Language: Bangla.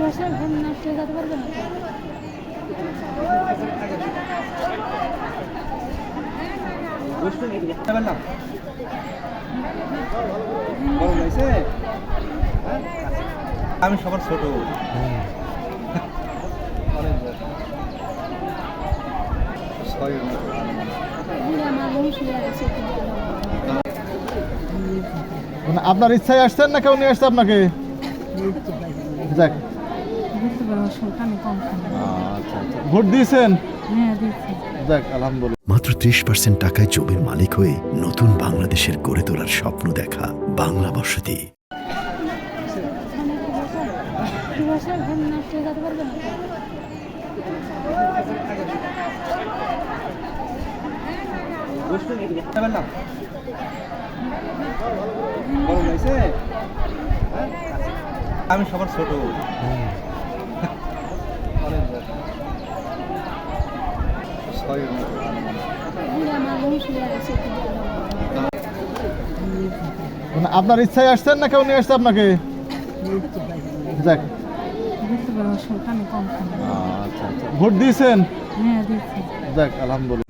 বছর ঘুম নষ্ট হয়ে যেতে পারবে না। আমি সবার ছোট। আপনার ইচ্ছায় আসছেন না কেউ নিয়ে আসছে আপনাকে? যাক, আচ্ছা, ভোট দিয়েছেন? যাক, আলহামদুলিল্লাহ। মাত্র 30% টাকায় জমির মালিক হয়ে নতুন বাংলাদেশের গড়ে তোলার স্বপ্ন দেখা বাংলা বসতি। ঘুম নষ্ট হয়ে যেতে পারবে না। আমি সবার ছোট। আপনার ইচ্ছায় আসছেন না কেউ নিয়ে আসছে আপনাকে? যাক, আচ্ছা, ভোট দিয়েছেন? যাক, আলহামদুলিল্লাহ।